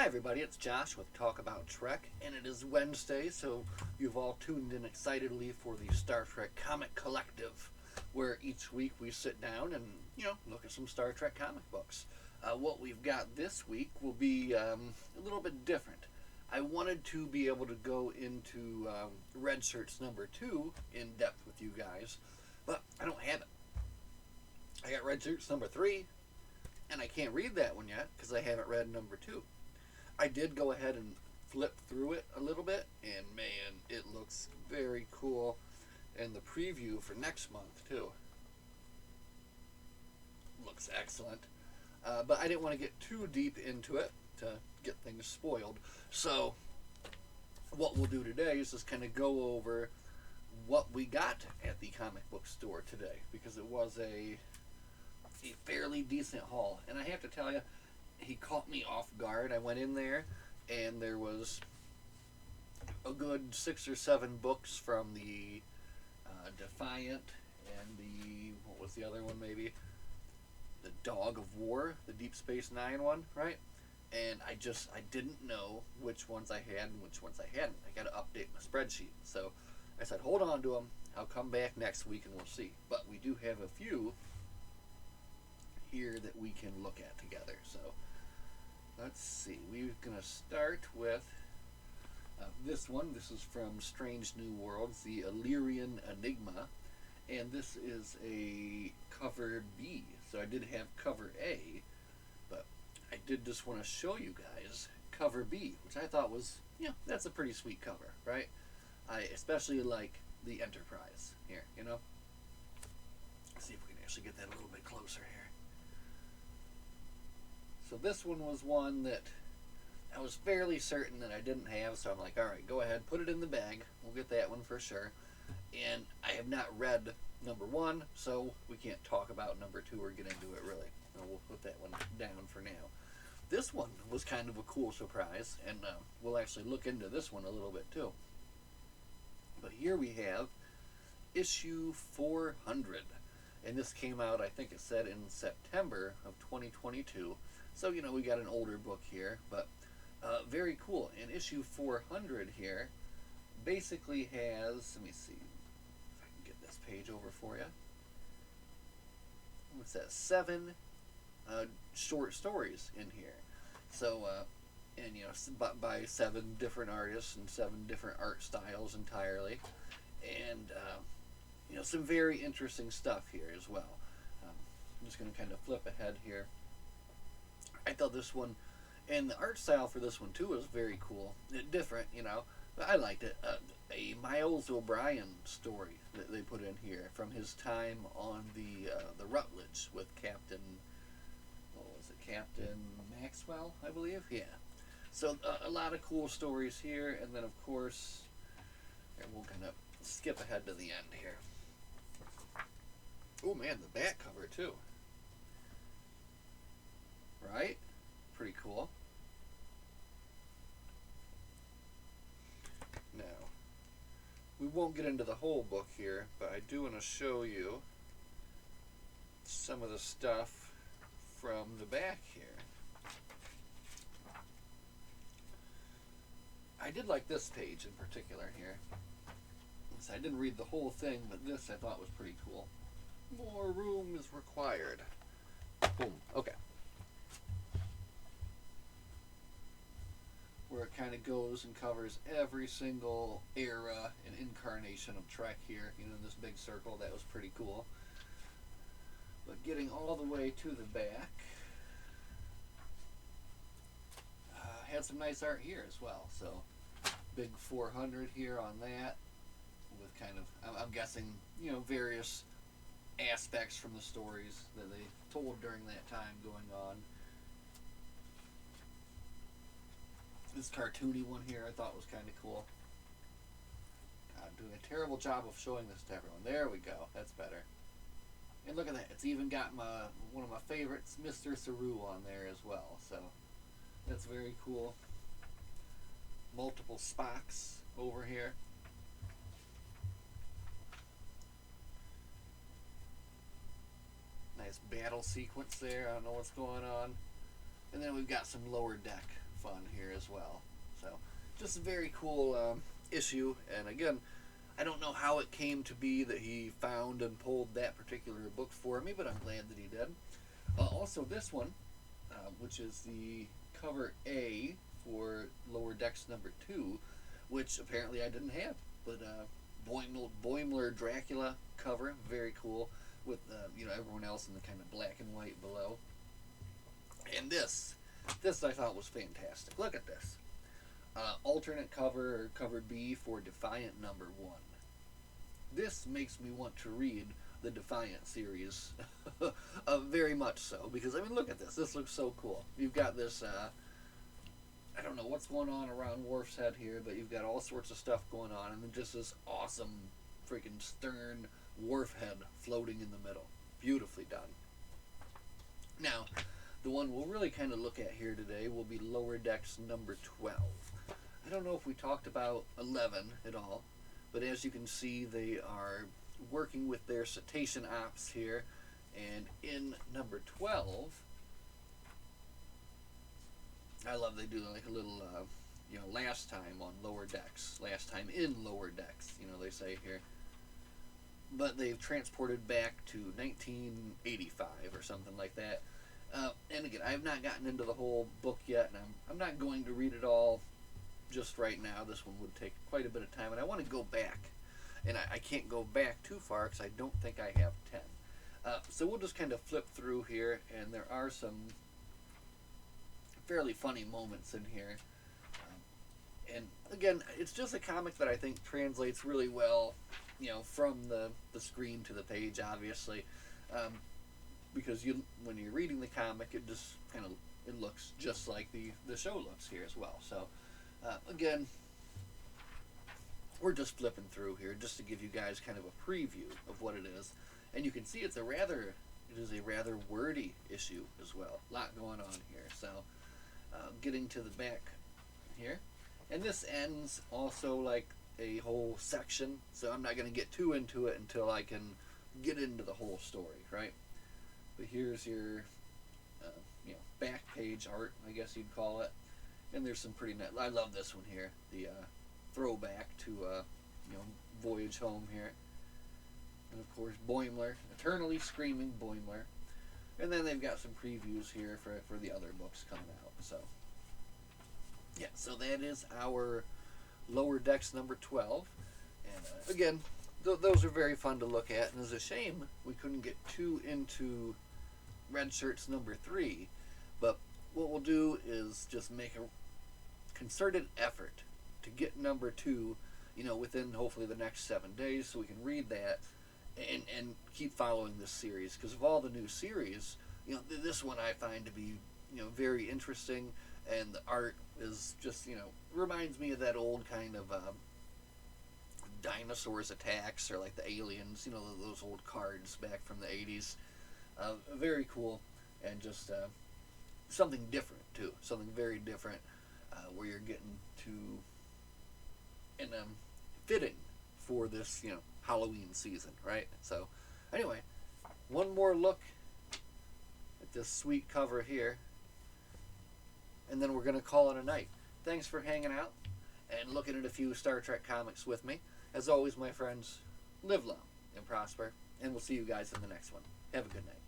Hi, everybody, it's Josh with Talk About Trek, and it is Wednesday, so you've all tuned in excitedly for the Star Trek Comic Collective, where each week we sit down and, look at some Star Trek comic books. What we've got this week will be a little bit different. I wanted to be able to go into Red Shirts number 2 in depth with you guys, but I don't have it. I got Red Shirts number 3, and I can't read that one yet because I haven't read number 2. I did go ahead and flip through it a little bit, and man, it looks very cool. And the preview for next month, too, looks excellent. But I didn't want to get too deep into it to get things spoiled. So, what we'll do today is just kind of go over what we got at the comic book store today, because it was a fairly decent haul. And I have to tell you, he caught me off guard. I went in there, and there was a good 6 or 7 books from the Defiant and what was the other one maybe? The Dog of War, the Deep Space Nine one, right? And I didn't know which ones I had and which ones I hadn't. I got to update my spreadsheet. So I said, hold on to them. I'll come back next week and we'll see. But we do have a few here that we can look at together. So let's see. We're going to start with this one. This is from Strange New Worlds, the Illyrian Enigma. And this is a cover B. So I did have cover A, but I did just want to show you guys cover B, which I thought was, that's a pretty sweet cover, right? I especially like the Enterprise here, Let's see if we can actually get that a little bit closer here. So this one was one that I was fairly certain that I didn't have, so I'm like, all right, go ahead, put it in the bag. We'll get that one for sure. And I have not read number 1, so we can't talk about number 2 or get into it really. We'll put that one down for now. This one was kind of a cool surprise, and we'll actually look into this one a little bit too. But here we have issue 400. And this came out, I think it said, in September of 2022. So, we got an older book here, but very cool. And issue 400 here basically has, let me see if I can get this page over for you. What's that? 7 short stories in here. So, and by 7 different artists and 7 different art styles entirely. And, some very interesting stuff here as well. I'm just going to kind of flip ahead here. I thought this one, and the art style for this one too was very cool. Different, but I liked it. A Miles O'Brien story that they put in here from his time on the Rutledge with Captain, what was it, Captain Maxwell, I believe? Yeah. So a lot of cool stories here, and then of course, and we'll kind of skip ahead to the end here. Oh man, the back cover too. Right? Pretty cool. Now, we won't get into the whole book here, but I do want to show you some of the stuff from the back here. I did like this page in particular here. I didn't read the whole thing, but this I thought was pretty cool. More room is required. Boom. Okay. Where it kind of goes and covers every single era and incarnation of Trek here, in this big circle. That was pretty cool. But getting all the way to the back, had some nice art here as well. So, big 400 here on that, with kind of, I'm guessing, various aspects from the stories that they told during that time going on. This cartoony one here I thought was kind of cool. I'm doing a terrible job of showing this to everyone. There we go. That's better. And look at that. It's even got one of my favorites, Mr. Saru, on there as well. So that's very cool. Multiple Spocks over here. Nice battle sequence there. I don't know what's going on. And then we've got some lower deck fun here as well. So, just a very cool issue. And again, I don't know how it came to be that he found and pulled that particular book for me, but I'm glad that he did. Also, this one, which is the cover A for Lower Decks number 2, which apparently I didn't have, but Boimler Dracula cover, very cool, with everyone else in the kind of black and white below. And this I thought was fantastic. Look at this. Alternate cover, or cover B for Defiant number 1. This makes me want to read the Defiant series very much so, because I mean, look at this. This looks so cool. You've got this I don't know what's going on around Worf's head here, but you've got all sorts of stuff going on, and then just this awesome freaking stern Worf head floating in the middle. Beautifully done. Now, the one we'll really kind of look at here today will be Lower Decks number 12. I don't know if we talked about 11 at all, but as you can see, they are working with their cetacean ops here, and in number 12, I love they do like a little, last time on Lower Decks, last time in Lower Decks, they say here. But they've transported back to 1985 or something like that. And again, I have not gotten into the whole book yet, and I'm not going to read it all just right now. This one would take quite a bit of time, and I want to go back. And I can't go back too far because I don't think I have 10. So we'll just kind of flip through here, and there are some fairly funny moments in here. And again, it's just a comic that I think translates really well, from the screen to the page, obviously. Because when you're reading the comic, it just kind of it looks just like the show looks here as well. So, again, we're just flipping through here just to give you guys kind of a preview of what it is. And you can see it is a rather wordy issue as well. A lot going on here. So, getting to the back here. And this ends also like a whole section. So I'm not going to get too into it until I can get into the whole story, right? But here's your, back page art, I guess you'd call it. And there's some pretty nice. I love this one here, the throwback to, Voyage Home here. And of course, Boimler, eternally screaming Boimler. And then they've got some previews here for the other books coming out. So, yeah, so that is our Lower Decks number 12. And again, those are very fun to look at. And it's a shame we couldn't get too into Red Shirts number 3. But what we'll do is just make a concerted effort to get number 2, within hopefully the next 7 days, so we can read that and keep following this series. Because of all the new series, this one I find to be, very interesting, and the art is just, reminds me of that old kind of dinosaurs attacks, or like the aliens, those old cards back from the 80s. Very cool, and just something different too, something very different, where you're getting to, and fitting for this, Halloween season, right? So, anyway, one more look at this sweet cover here, and then we're going to call it a night. Thanks for hanging out and looking at a few Star Trek comics with me. As always, my friends, live long and prosper, and we'll see you guys in the next one. Have a good night.